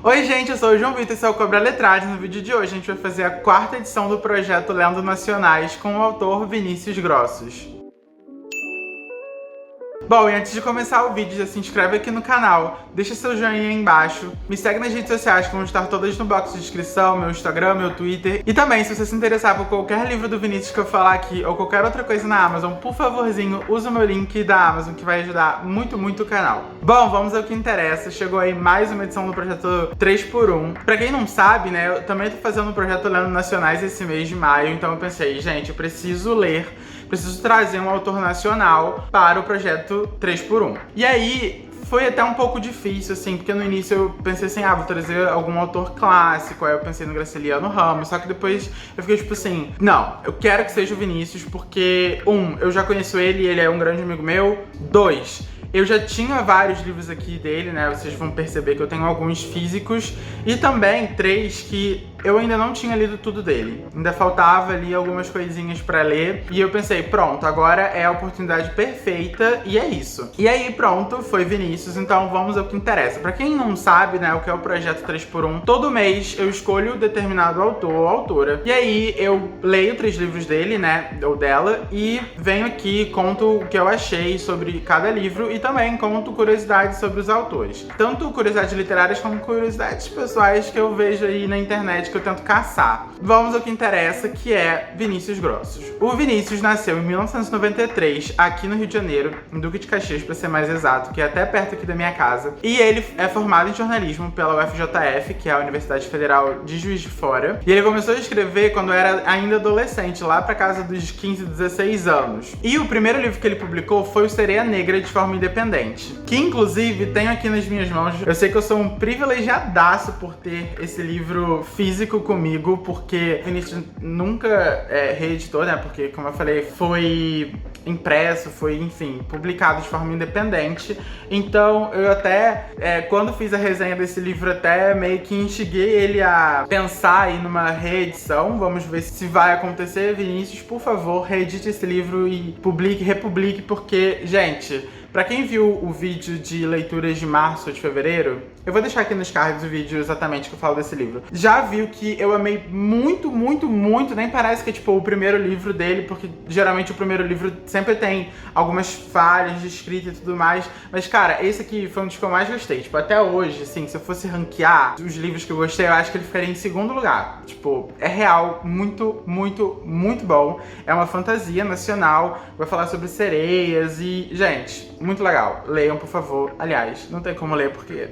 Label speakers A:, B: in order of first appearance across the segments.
A: Oi gente, eu sou o João Vitor e esse é o Cobra Letragem. No vídeo de hoje a gente vai fazer a quarta edição do projeto Lendo Nacionais com o autor Vinícius Grossos. Bom, e antes de começar o vídeo, já se inscreve aqui no canal, deixa seu joinha aí embaixo, me segue nas redes sociais que vão estar todas no box de descrição, meu Instagram, meu Twitter. E também, se você se interessar por qualquer livro do Vinícius que eu falar aqui ou qualquer outra coisa na Amazon, por favorzinho, usa o meu link da Amazon que vai ajudar muito o canal. Bom, vamos ao que interessa, chegou aí mais uma edição do projeto 3x1. Pra quem não sabe, né, eu também tô fazendo um projeto Lendo Nacionais esse mês de maio, então eu pensei, gente, eu preciso trazer um autor nacional para o projeto 3x1. E aí, foi até um pouco difícil, assim, porque no início eu pensei assim, vou trazer algum autor clássico, aí eu pensei no Graciliano Ramos, só que depois eu fiquei tipo assim, não, eu quero que seja o Vinícius, porque, eu já conheço ele, ele é um grande amigo meu, 2, eu já tinha vários livros aqui dele, né, vocês vão perceber que eu tenho alguns físicos, e também 3 que eu ainda não tinha lido tudo dele. Ainda faltava ali algumas coisinhas pra ler. E eu pensei, pronto, agora é a oportunidade perfeita e é isso. E aí, pronto, foi Vinícius, então vamos ao que interessa. Pra quem não sabe, né, o que é o projeto 3x1, todo mês eu escolho determinado autor ou autora. E aí eu leio 3 livros dele, né, ou dela, e venho aqui, conto o que eu achei sobre cada livro e também conto curiosidades sobre os autores. Tanto curiosidades literárias como curiosidades pessoais que eu vejo aí na internet, que eu tento caçar. Vamos ao que interessa, que é Vinícius Grossos. O Vinícius nasceu em 1993, aqui no Rio de Janeiro, em Duque de Caxias, para ser mais exato, que é até perto aqui da minha casa. E ele é formado em jornalismo pela UFJF, que é a Universidade Federal de Juiz de Fora. E ele começou a escrever quando era ainda adolescente, lá pra casa dos 15, 16 anos. E o primeiro livro que ele publicou foi o Sereia Negra de forma independente, que inclusive tenho aqui nas minhas mãos. Eu sei que eu sou um privilegiadaço por ter esse livro físico comigo, porque o Vinícius nunca reeditou, né? Porque, como eu falei, foi impresso, foi, enfim, publicado de forma independente. Então, eu até, quando fiz a resenha desse livro, até meio que instiguei ele a pensar aí numa reedição. Vamos ver se vai acontecer. Vinícius, por favor, reedite esse livro e republique, porque, gente, pra quem viu o vídeo de leituras de março ou de fevereiro, eu vou deixar aqui nos cards o vídeo exatamente que eu falo desse livro. Já viu que eu amei muito, nem parece que é tipo o primeiro livro dele, porque geralmente o primeiro livro sempre tem algumas falhas de escrita e tudo mais. Mas, cara, esse aqui foi um dos que eu mais gostei. Tipo, até hoje, assim, se eu fosse ranquear os livros que eu gostei, eu acho que ele ficaria em segundo lugar. Tipo, é real, muito bom. É uma fantasia nacional, vai falar sobre sereias e, gente, muito legal. Leiam, por favor. Aliás, não tem como ler porque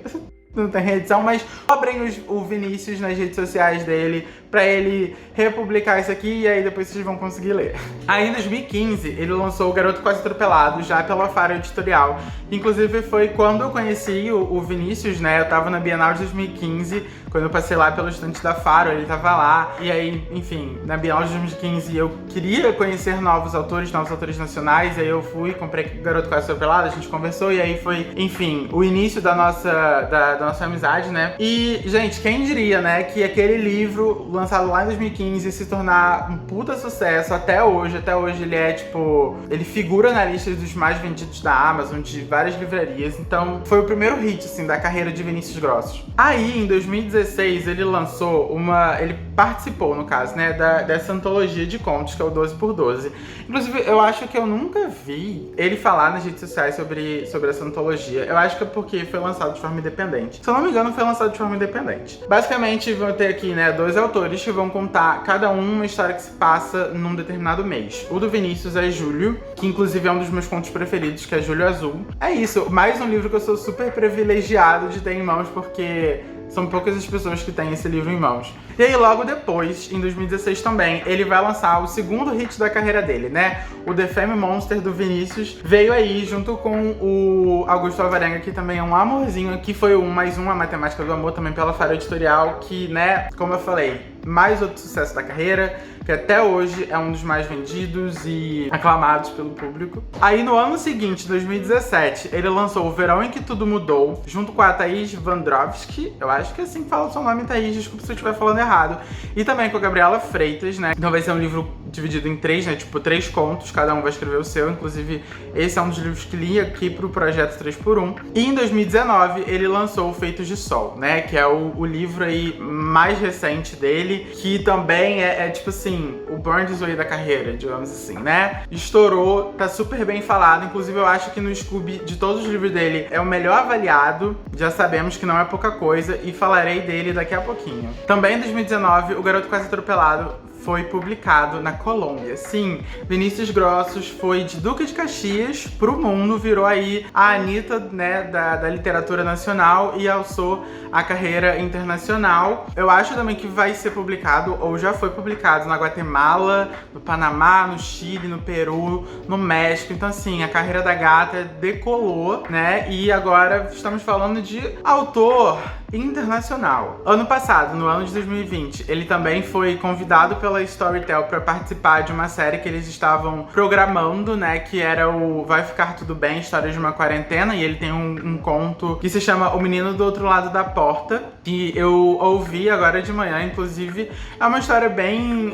A: não tem reedição, mas cobrem o Vinícius nas redes sociais dele pra ele republicar isso aqui e aí depois vocês vão conseguir ler. Aí em 2015 ele lançou O Garoto Quase Atropelado, já pela Faro Editorial. Inclusive foi quando eu conheci o Vinícius, né? Eu tava na Bienal de 2015, quando eu passei lá pelo estante da Faro, ele tava lá. E aí, enfim, na Bienal de 2015 eu queria conhecer novos autores nacionais. E aí eu fui, comprei O Garoto Quase Atropelado, a gente conversou e aí foi, enfim, o início da nossa amizade, né? E, gente, quem diria, né, que aquele livro lançado lá em 2015 se tornar um puta sucesso até hoje. Até hoje ele é, tipo, ele figura na lista dos mais vendidos da Amazon, de várias livrarias. Então, foi o primeiro hit, assim, da carreira de Vinícius Grossos. Aí, em 2016, ele lançou ele participou, no caso, né, dessa antologia de contos, que é o 12x12. Inclusive, eu acho que eu nunca vi ele falar nas redes sociais sobre essa antologia. Eu acho que é porque foi lançado de forma independente. Se eu não me engano, foi lançado de forma independente. Basicamente, vão ter aqui, né, 2 autores que vão contar cada uma história que se passa num determinado mês. O do Vinícius é Julho, que inclusive é um dos meus contos preferidos, que é Julho Azul. É isso, mais um livro que eu sou super privilegiado de ter em mãos, porque são poucas as pessoas que têm esse livro em mãos. E aí, logo depois, em 2016 também, ele vai lançar o segundo hit da carreira dele, né? O The Fame Monster, do Vinícius, veio aí junto com o Augusto Alvarenga, que também é um amorzinho, que foi mais um, A Matemática do Amor, também pela Faro Editorial, que, né, como eu falei, mais outro sucesso da carreira, que até hoje é um dos mais vendidos e aclamados pelo público. Aí no ano seguinte, 2017, ele lançou O Verão em que Tudo Mudou, junto com a Thaís Vandrovski, eu acho que assim que fala o seu nome, Thaís, desculpa se eu estiver falando errado, e também com a Gabriela Freitas, né? Então vai ser um livro dividido em 3, né? Tipo, 3 contos, cada um vai escrever o seu. Inclusive, esse é um dos livros que li aqui pro projeto 3x1. E em 2019, ele lançou o Feitos de Sol, né? Que é o livro aí mais recente dele, que também é tipo assim, o Burns Way da carreira, digamos assim, né? Estourou, tá super bem falado. Inclusive, eu acho que no Scooby, de todos os livros dele, é o melhor avaliado. Já sabemos que não é pouca coisa e falarei dele daqui a pouquinho. Também em 2019, O Garoto Quase Atropelado foi publicado na Colômbia. Sim, Vinícius Grossos foi de Duque de Caxias pro mundo, virou aí a Anitta, né, da literatura nacional e alçou a carreira internacional. Eu acho também que vai ser publicado, ou já foi publicado, na Guatemala, no Panamá, no Chile, no Peru, no México. Então, assim, a carreira da gata decolou, né? E agora estamos falando de autor internacional. Ano passado, no ano de 2020, ele também foi convidado pela Storytel para participar de uma série que eles estavam programando, né, que era o Vai Ficar Tudo Bem, História de uma Quarentena, e ele tem um conto que se chama O Menino do Outro Lado da Porta, que eu ouvi agora de manhã, inclusive. É uma história bem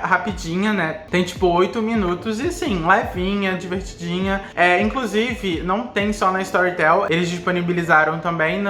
A: rapidinha, né, tem tipo 8 minutos e assim, levinha, divertidinha. Inclusive, não tem só na Storytel, eles disponibilizaram também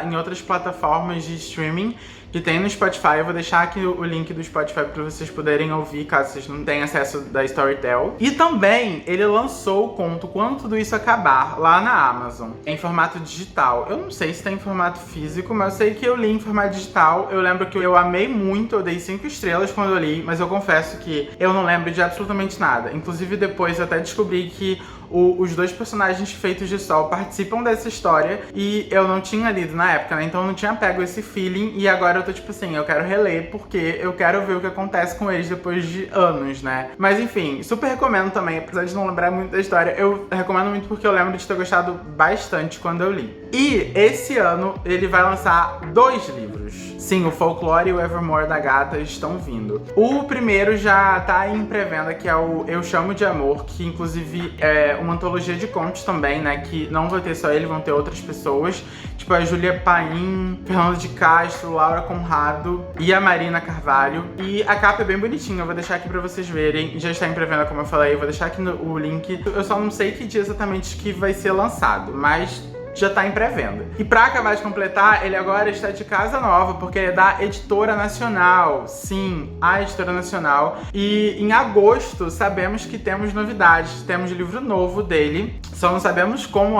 A: em outras plataformas de streaming que tem no Spotify. Eu vou deixar aqui o link do Spotify para vocês poderem ouvir, caso vocês não tenham acesso da Storytel. E também ele lançou o conto Quando Tudo Isso Acabar, lá na Amazon, em formato digital. Eu não sei se tem em formato físico, mas eu sei que eu li em formato digital. Eu lembro que eu amei muito, eu dei 5 estrelas quando eu li, mas eu confesso que eu não lembro de absolutamente nada. Inclusive, depois eu até descobri que os 2 personagens feitos de sol participam dessa história e eu não tinha lido na época, né? Então eu não tinha pego esse feeling e agora eu tô tipo assim, eu quero reler porque eu quero ver o que acontece com eles depois de anos, né? Mas enfim, super recomendo também, apesar de não lembrar muito da história, eu recomendo muito porque eu lembro de ter gostado bastante quando eu li. E esse ano ele vai lançar 2 livros. Sim, o Folklore e o Evermore da gata estão vindo. O primeiro já tá em pré-venda, que é o Eu Chamo de Amor, que inclusive é uma antologia de contos também, né? Que não vai ter só ele, vão ter outras pessoas, tipo a Júlia Paim, Fernando de Castro, Laura Conrado e a Marina Carvalho. E a capa é bem bonitinha, eu vou deixar aqui pra vocês verem. Já está em pré-venda, como eu falei, eu vou deixar aqui o link. Eu só não sei que dia exatamente que vai ser lançado, mas já tá em pré-venda. E pra acabar de completar, ele agora está de casa nova, porque ele é da Editora Nacional. Sim, a Editora Nacional. E em agosto sabemos que temos novidades. Temos livro novo dele. Só não sabemos como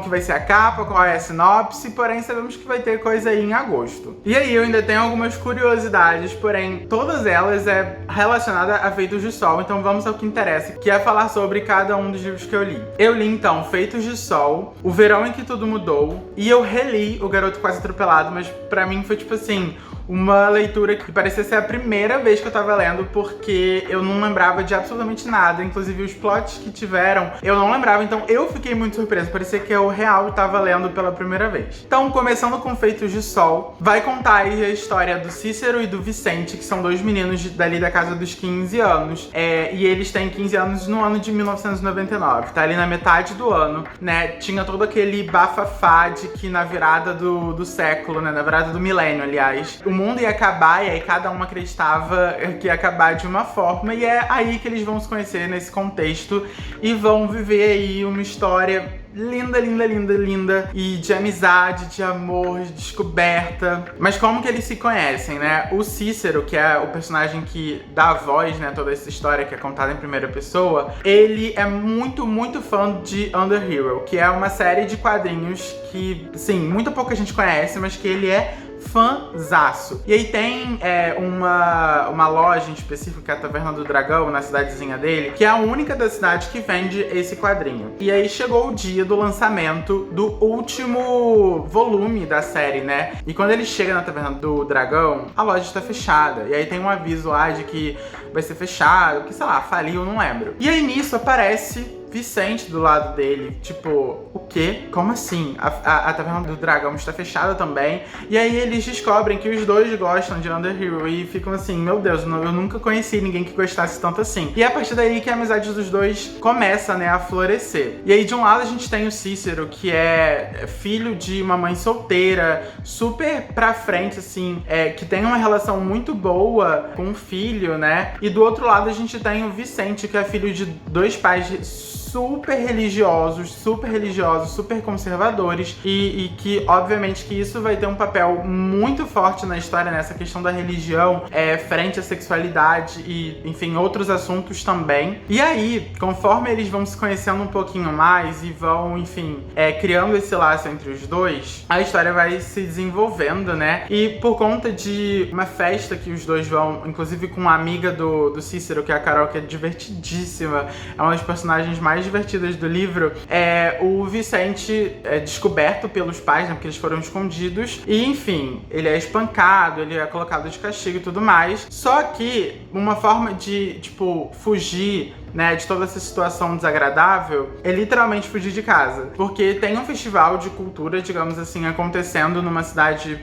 A: que vai ser a capa, qual é a sinopse, porém sabemos que vai ter coisa aí em agosto. E aí eu ainda tenho algumas curiosidades, porém todas elas é relacionada a Feitos de Sol, então vamos ao que interessa, que é falar sobre cada um dos livros que eu li. Eu li então Feitos de Sol, O Verão em que Tudo Mudou, e eu reli O Garoto Quase Atropelado, mas pra mim foi tipo assim, uma leitura que parecia ser a primeira vez que eu tava lendo, porque eu não lembrava de absolutamente nada, inclusive os plots que tiveram, eu não lembrava, então eu fiquei muito surpresa, parecia que eu real tava lendo pela primeira vez. Então, começando com Feitos de Sol, vai contar aí a história do Cícero e do Vicente, que são 2 meninos dali da casa dos 15 anos, e eles têm 15 anos no ano de 1999, tá ali na metade do ano, né, tinha todo aquele bafafá de que na virada do século, né, na virada do milênio, aliás, o mundo ia acabar e aí cada um acreditava que ia acabar de uma forma, e é aí que eles vão se conhecer nesse contexto e vão viver aí uma história linda, linda, linda, linda, e de amizade, de amor, de descoberta. Mas como que eles se conhecem, né? O Cícero, que é o personagem que dá a voz, né, toda essa história que é contada em primeira pessoa, ele é muito, muito fã de Under Hero, que é uma série de quadrinhos que, sim, muito pouca gente conhece, mas que ele é fãzaço. E aí tem uma loja em específico, que é a Taverna do Dragão, na cidadezinha dele, que é a única da cidade que vende esse quadrinho. E aí chegou o dia do lançamento do último volume da série, né? E quando ele chega na Taverna do Dragão, a loja está fechada. E aí tem um aviso lá de que vai ser fechado, que sei lá, faliu, não lembro. E aí nisso aparece Vicente do lado dele, tipo, o quê? Como assim? A Taverna do Dragão está fechada também. E aí eles descobrem que os dois gostam de Underhill e ficam assim, meu Deus, eu nunca conheci ninguém que gostasse tanto assim. E é a partir daí que a amizade dos dois começa, né, a florescer. E aí de um lado a gente tem o Cícero, que é filho de uma mãe solteira, super pra frente, assim, que tem uma relação muito boa com o filho, né? E do outro lado a gente tem o Vicente, que é filho de dois pais super religiosos, super conservadores e que, obviamente, que isso vai ter um papel muito forte na história, nessa questão da religião, frente à sexualidade e, enfim, outros assuntos também. E aí, conforme eles vão se conhecendo um pouquinho mais e vão, enfim, criando esse laço entre os dois, a história vai se desenvolvendo, né? E por conta de uma festa que os dois vão, inclusive com uma amiga do Cícero, que é a Carol, que é divertidíssima, é uma das personagens mais divertidas do livro, o Vicente é descoberto pelos pais, né, porque eles foram escondidos, e enfim, ele é espancado, ele é colocado de castigo e tudo mais. Só que uma forma de, tipo, fugir, né, de toda essa situação desagradável é literalmente fugir de casa, porque tem um festival de cultura, digamos assim, acontecendo numa cidade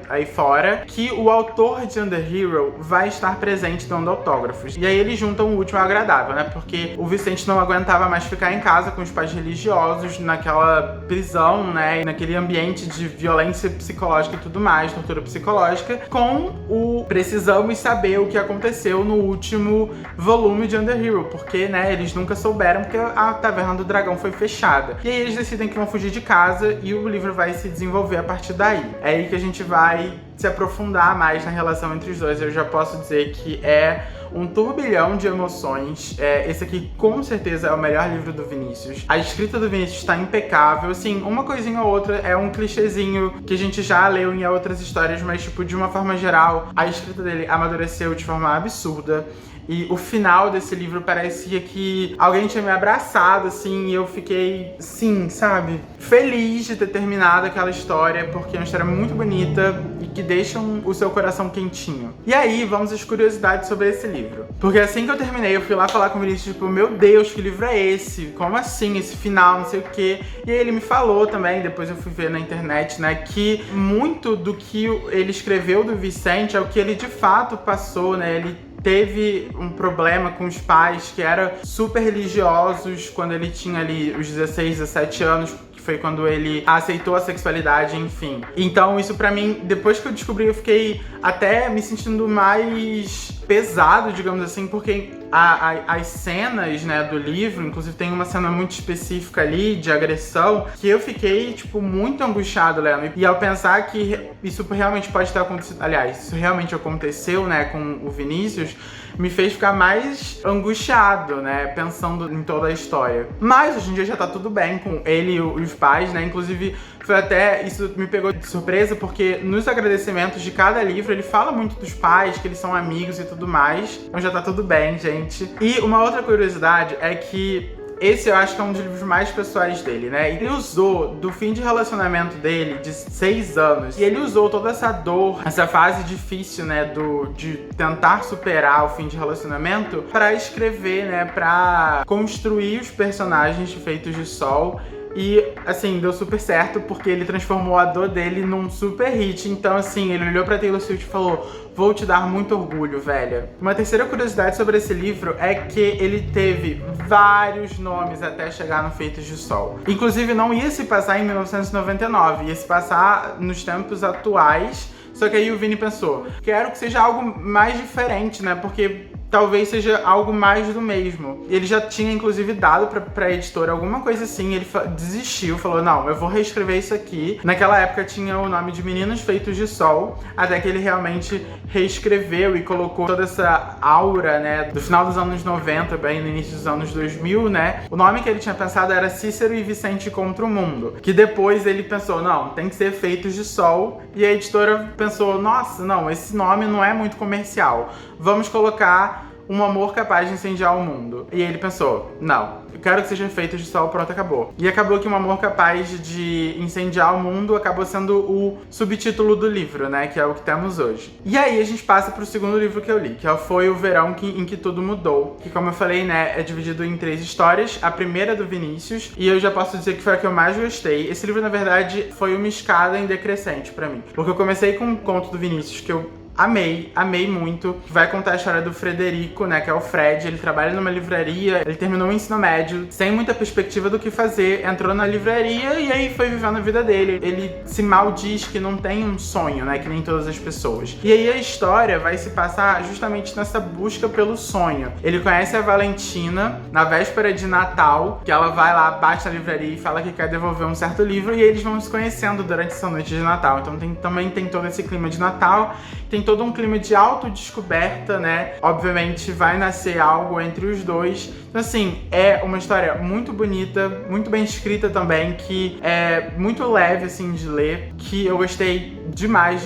A: aí fora, que o autor de Underhill vai estar presente dando autógrafos. E aí eles juntam o útil ao agradável, né, porque o Vicente não aguentava mais ficar em casa com os pais religiosos, naquela prisão, né, naquele ambiente de violência psicológica e tudo mais, tortura psicológica, com o precisamos saber o que aconteceu no último volume de Underhill, porque, né, eles nunca souberam, porque a Taverna do Dragão foi fechada. E aí eles decidem que vão fugir de casa e o livro vai se desenvolver a partir daí. É aí que a gente vai se aprofundar mais na relação entre os dois. Eu já posso dizer que é um turbilhão de emoções. Esse aqui com certeza é o melhor livro do Vinícius. A escrita do Vinícius está impecável. Assim, uma coisinha ou outra é um clichêzinho que a gente já leu em outras histórias, mas, tipo, de uma forma geral, a escrita dele amadureceu de forma absurda. E o final desse livro parecia que alguém tinha me abraçado, assim, e eu fiquei, sim, sabe, feliz de ter terminado aquela história, porque é uma história muito bonita e que deixa o seu coração quentinho. E aí, vamos às curiosidades sobre esse livro. Porque assim que eu terminei, eu fui lá falar com o Vinícius, tipo, meu Deus, que livro é esse? Como assim, esse final, não sei o quê? E aí ele me falou também, depois eu fui ver na internet, né, que muito do que ele escreveu do Vicente é o que ele de fato passou, né, ele teve um problema com os pais que eram super religiosos quando ele tinha ali os 16, 17 anos, que foi quando ele aceitou a sexualidade, enfim. Então isso pra mim, depois que eu descobri, eu fiquei até me sentindo mais pesado, digamos assim, porque as cenas, né, do livro, inclusive tem uma cena muito específica ali de agressão, que eu fiquei, tipo, muito angustiado lendo. E ao pensar que isso realmente pode ter acontecido, aliás, isso realmente aconteceu, né, com o Vinícius, me fez ficar mais angustiado, né, pensando em toda a história. Mas hoje em dia já tá tudo bem com ele e os pais, né, inclusive foi até, isso me pegou de surpresa, porque nos agradecimentos de cada livro ele fala muito dos pais, que eles são amigos e tudo mais, então já tá tudo bem, gente. E uma outra curiosidade é que esse eu acho que é um dos livros mais pessoais dele, né? Ele usou do fim de relacionamento dele, de 6 anos, e ele usou toda essa dor, essa fase difícil, né, de tentar superar o fim de relacionamento, pra escrever, né, pra construir os personagens de Feitos de Sol. E, assim, deu super certo, porque ele transformou a dor dele num super hit. Então, assim, ele olhou pra Taylor Swift e falou: vou te dar muito orgulho, velha. Uma terceira curiosidade sobre esse livro é que ele teve vários nomes até chegar no Feitos de Sol. Inclusive, não ia se passar em 1999, ia se passar nos tempos atuais. Só que aí o Vini pensou, quero que seja algo mais diferente, né? Porque talvez seja algo mais do mesmo. Ele já tinha, inclusive, dado pra editora alguma coisa assim, ele desistiu, falou, não, eu vou reescrever isso aqui. Naquela época tinha o nome de Meninos Feitos de Sol, até que ele realmente reescreveu e colocou toda essa aura, né, do final dos anos 90, bem no início dos anos 2000, né. O nome que ele tinha pensado era Cícero e Vicente contra o Mundo, que depois ele pensou, não, tem que ser Feitos de Sol, e a editora pensou, nossa, não, esse nome não é muito comercial, vamos colocar um amor capaz de incendiar o mundo. E ele pensou, não, eu quero que seja feito de sol, pronto, acabou. E acabou que um amor capaz de incendiar o mundo acabou sendo o subtítulo do livro, né, que é o que temos hoje. E aí a gente passa pro segundo livro que eu li, que foi O Verão em que Tudo Mudou, que, como eu falei, né, é dividido em 3 histórias. A primeira é do Vinícius, e eu já posso dizer que foi a que eu mais gostei. Esse livro, na verdade, foi uma escada em decrescente pra mim, porque eu comecei com um conto do Vinícius que eu amei muito, que vai contar a história do Frederico, né, que é o Fred. Ele trabalha numa livraria, ele terminou o ensino médio sem muita perspectiva do que fazer, entrou na livraria e aí foi vivendo a vida dele. Ele se maldiz que não tem um sonho, né, que nem todas as pessoas. E aí a história vai se passar justamente nessa busca pelo sonho. Ele conhece a Valentina na véspera de Natal, que ela vai lá, bate na livraria e fala que quer devolver um certo livro, e eles vão se conhecendo durante essa noite de Natal. Então também tem todo esse clima de Natal, tem todo um clima de autodescoberta, né? Obviamente vai nascer algo entre os dois. Então, assim, é uma história muito bonita, muito bem escrita também, que é muito leve, assim, de ler, que eu gostei demais.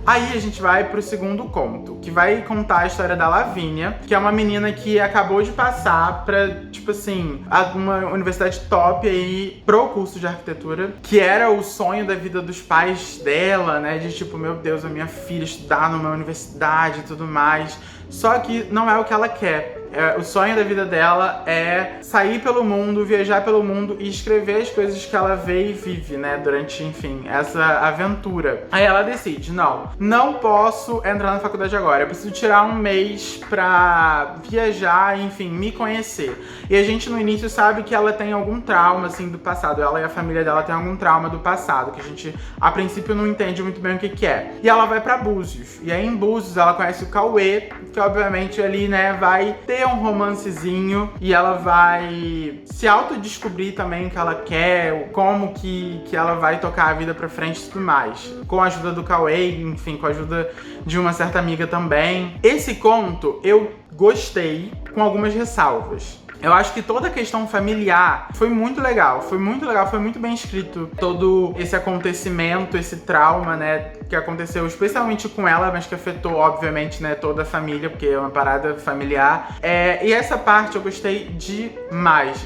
A: Aí a gente vai pro segundo conto, que vai contar a história da Lavínia, que é uma menina que acabou de passar pra, tipo assim, uma universidade top aí pro curso de arquitetura, que era o sonho da vida dos pais dela, né? De tipo, meu Deus, a minha filha estudar numa universidade e tudo mais. Só que não é o que ela quer. O sonho da vida dela é sair pelo mundo, viajar pelo mundo e escrever as coisas que ela vê e vive, né? Durante, enfim, essa aventura. Aí ela decide, não posso entrar na faculdade agora. Eu preciso tirar um mês pra viajar, enfim, me conhecer. E a gente no início sabe que ela tem algum trauma, assim, do passado. Ela e a família dela tem algum trauma do passado, que a gente, a princípio, não entende muito bem o que é. E ela vai pra Búzios. E aí em Búzios ela conhece o Cauê, que obviamente ali, né, vai ter um romancezinho e ela vai se autodescobrir também o que ela quer, como que ela vai tocar a vida pra frente e tudo mais. Com a ajuda do Cauê, enfim, com a ajuda de uma certa amiga também. Esse conto eu gostei, com algumas ressalvas. Eu acho que toda a questão familiar foi muito legal, foi muito bem escrito. Todo esse acontecimento, esse trauma, né, que aconteceu especialmente com ela, mas que afetou, obviamente, né, toda a família, porque é uma parada familiar. E essa parte eu gostei demais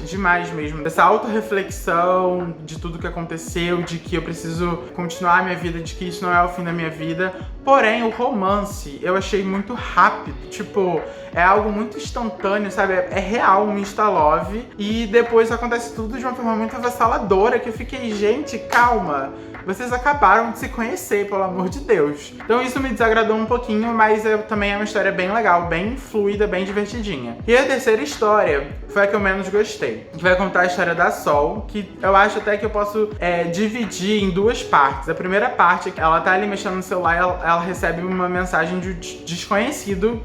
A: mesmo. Dessa autorreflexão de tudo que aconteceu, de que eu preciso continuar a minha vida, de que isso não é o fim da minha vida. Porém, o romance eu achei muito rápido, tipo, é algo muito instantâneo, sabe? É real, um insta-love. E depois acontece tudo de uma forma muito avassaladora, que eu fiquei, gente, calma. Vocês acabaram de se conhecer, pelo amor de Deus. Então isso me desagradou um pouquinho, mas também é uma história bem legal, bem fluida, bem divertidinha. E a terceira história foi a que eu menos gostei, que vai contar a história da Sol, que eu acho até que eu posso dividir em 2 partes. A primeira parte é que ela tá ali mexendo no celular e ela recebe uma mensagem de desconhecido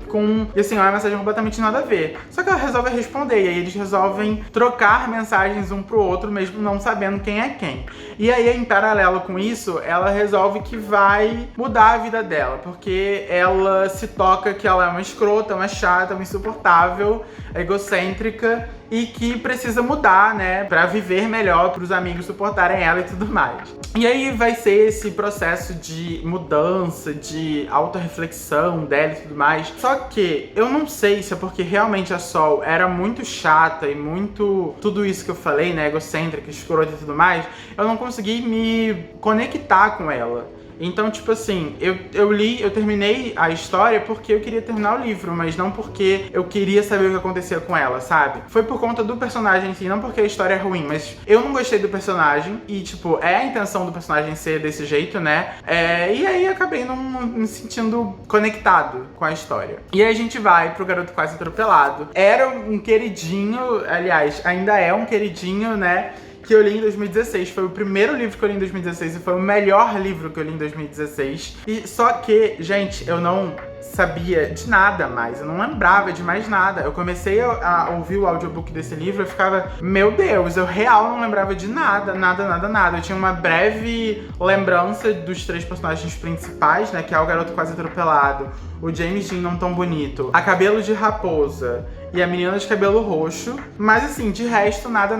A: e assim, é uma mensagem completamente nada a ver. Só que ela resolve responder, e aí eles resolvem trocar mensagens um pro outro, mesmo não sabendo quem é quem. E aí, em paralelo com isso, ela resolve que vai mudar a vida dela, porque ela se toca que ela é uma escrota, uma chata, uma insuportável, egocêntrica, e que precisa mudar, né, pra viver melhor, pros amigos suportarem ela e tudo mais. E aí vai ser esse processo de mudança, de autorreflexão dela e tudo mais. Só que eu não sei se é porque realmente a Sol era muito chata e muito tudo isso que eu falei, né, egocêntrica, escrota e tudo mais, eu não consegui me conectar com ela. Então, tipo assim, eu terminei a história porque eu queria terminar o livro, mas não porque eu queria saber o que acontecia com ela, sabe? Foi por conta do personagem em si, não porque a história é ruim, mas eu não gostei do personagem e, tipo, é a intenção do personagem ser desse jeito, né? E aí acabei não me sentindo conectado com a história. E aí a gente vai pro Garoto Quase Atropelado. Era um queridinho, aliás, ainda é um queridinho, né? Que eu li em 2016, foi o primeiro livro que eu li em 2016 e foi o melhor livro que eu li em 2016. E só que, gente, eu não sabia de nada mais, eu não lembrava de mais nada. Eu comecei a ouvir o audiobook desse livro, eu ficava, meu Deus, eu real não lembrava de nada. Eu tinha uma breve lembrança dos 3 personagens principais, né, que é o Garoto Quase Atropelado, o James Dean Não Tão Bonito, a Cabelo de Raposa e a Menina de Cabelo Roxo, mas assim, de resto, nada.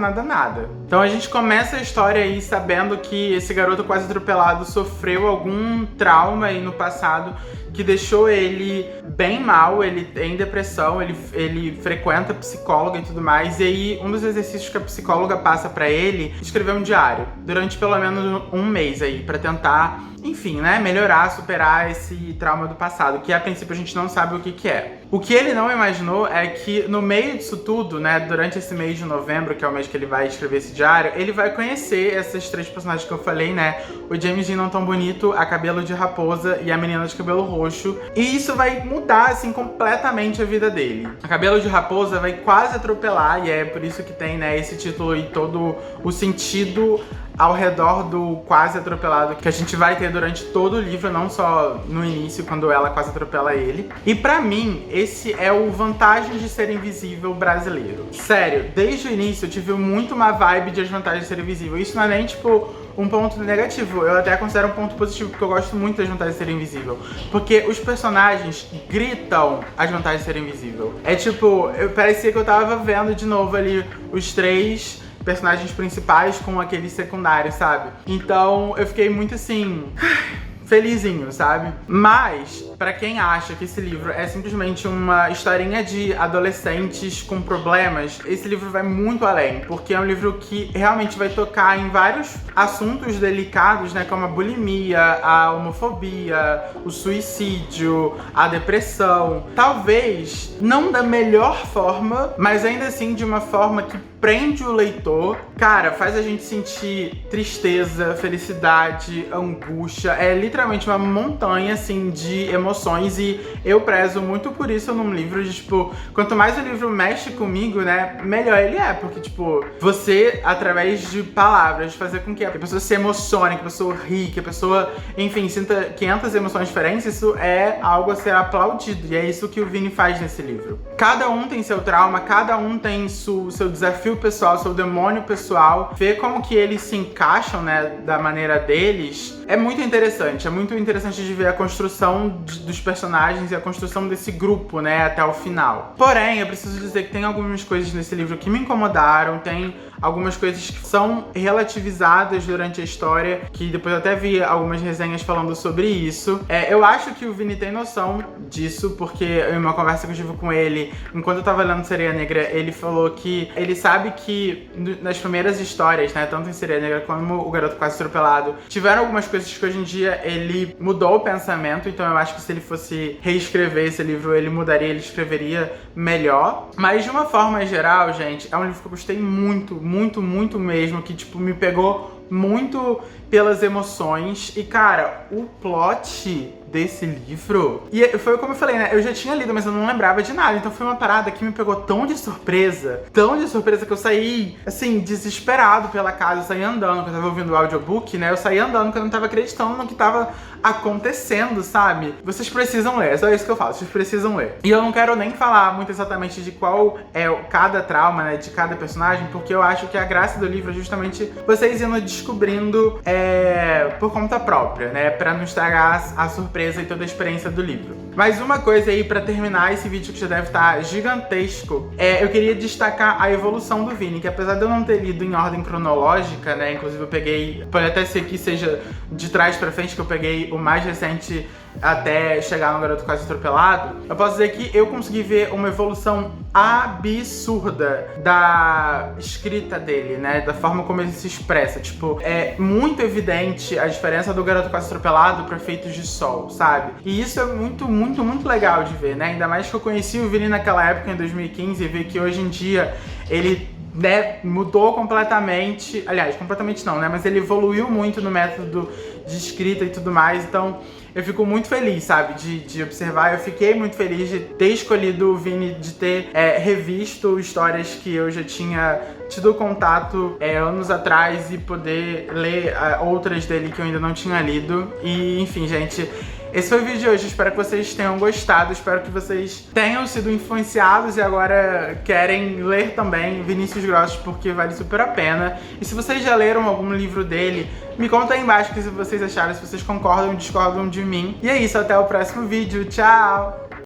A: Então a gente começa a história aí sabendo que esse garoto quase atropelado sofreu algum trauma aí no passado que deixou ele ele bem mal, ele tem depressão, ele frequenta psicóloga e tudo mais, e aí um dos exercícios que a psicóloga passa pra ele é escrever um diário durante pelo menos um mês aí, pra tentar, enfim, né, melhorar, superar esse trauma do passado, que a princípio a gente não sabe o que é. O que ele não imaginou é que no meio disso tudo, né, durante esse mês de novembro, que é o mês que ele vai escrever esse diário, ele vai conhecer essas três personagens que eu falei, né, o James Dean Não Tão Bonito, a Cabelo de Raposa e a menina de cabelo roxo, e isso vai mudar, assim, completamente a vida dele. A Cabelo de Raposa vai quase atropelar, e é por isso que tem, né, esse título e todo o sentido ao redor do quase atropelado que a gente vai ter durante todo o livro, não só no início, quando ela quase atropela ele. E pra mim, esse é o Vantagens de Ser Invisível brasileiro. Sério, desde o início eu tive muito uma vibe de As Vantagens de Ser Invisível. Isso não é nem, tipo, um ponto negativo, eu até considero um ponto positivo, porque eu gosto muito das vantagens de ser invisível. Porque os personagens gritam as vantagens de ser invisível. É tipo, parecia que eu tava vendo de novo ali os três personagens principais com aqueles secundários, sabe? Então eu fiquei muito assim, felizinho, sabe? Mas, pra quem acha que esse livro é simplesmente uma historinha de adolescentes com problemas, esse livro vai muito além, porque é um livro que realmente vai tocar em vários assuntos delicados, né? Como a bulimia, a homofobia, o suicídio, a depressão. Talvez não da melhor forma, mas ainda assim de uma forma que prende o leitor. Cara, faz a gente sentir tristeza, felicidade, angústia. É literalmente uma montanha, assim, de emoções, e eu prezo muito por isso num livro de, tipo, quanto mais o livro mexe comigo, né, melhor ele é, porque, tipo, você, através de palavras, fazer com que a pessoa se emocione, que a pessoa ri, que a pessoa, enfim, sinta 500 emoções diferentes, isso é algo a ser aplaudido, e é isso que o Vini faz nesse livro. Cada um tem seu trauma, cada um tem seu desafio pessoal, seu demônio pessoal, ver como que eles se encaixam, né, da maneira deles, é muito interessante de ver a construção dos personagens e a construção desse grupo, né, até o final. Porém, eu preciso dizer que tem algumas coisas nesse livro que me incomodaram, tem algumas coisas que são relativizadas durante a história, que depois eu até vi algumas resenhas falando sobre isso. Eu acho que o Vini tem noção disso, porque em uma conversa que eu tive com ele, enquanto eu tava lendo Sereia Negra, ele falou que ele sabe que nas primeiras histórias, né, tanto em Sereia Negra como O Garoto Quase Atropelado, tiveram algumas coisas que hoje em dia ele mudou o pensamento, então eu acho que se ele fosse reescrever esse livro, ele mudaria, ele escreveria melhor. Mas de uma forma geral, gente, é um livro que eu gostei muito, muito, muito mesmo, que, tipo, me pegou muito pelas emoções. E, cara, o plot desse livro, e foi como eu falei, né, eu já tinha lido, mas eu não lembrava de nada, então foi uma parada que me pegou tão de surpresa que eu saí, assim, desesperado pela casa, eu saí andando, porque eu tava ouvindo o audiobook, né, eu saí andando porque eu não tava acreditando no que tava acontecendo, sabe? Vocês precisam ler, é só isso que eu falo, vocês precisam ler. E eu não quero nem falar muito exatamente de qual é cada trauma, né, de cada personagem, porque eu acho que a graça do livro é justamente vocês indo descobrindo por conta própria, né, pra não estragar a surpresa e toda a experiência do livro. Mas uma coisa aí pra terminar esse vídeo que já deve estar gigantesco, eu queria destacar a evolução do Vini, que apesar de eu não ter lido em ordem cronológica, né, inclusive eu peguei, pode até ser que seja de trás pra frente, que eu peguei o mais recente até chegar no Garoto Quase Atropelado, eu posso dizer que eu consegui ver uma evolução absurda da escrita dele, né, da forma como ele se expressa. Tipo, é muito evidente a diferença do Garoto Quase Atropelado pra Feitos de Sol, sabe? E isso é muito, muito, muito legal de ver, né, ainda mais que eu conheci o Vini naquela época, em 2015, e ver que hoje em dia ele, né, mudou completamente, aliás, completamente não, né, mas ele evoluiu muito no método de escrita e tudo mais, então eu fico muito feliz, sabe, de observar. Eu fiquei muito feliz de ter escolhido o Vini, de ter revisto histórias que eu já tinha tido contato anos atrás e poder ler outras dele que eu ainda não tinha lido. E, enfim, gente, esse foi o vídeo de hoje, espero que vocês tenham gostado, espero que vocês tenham sido influenciados e agora querem ler também Vinícius Grossos, porque vale super a pena. E se vocês já leram algum livro dele, me conta aí embaixo o que vocês acharam, se vocês concordam ou discordam de mim. E é isso, até o próximo vídeo, tchau!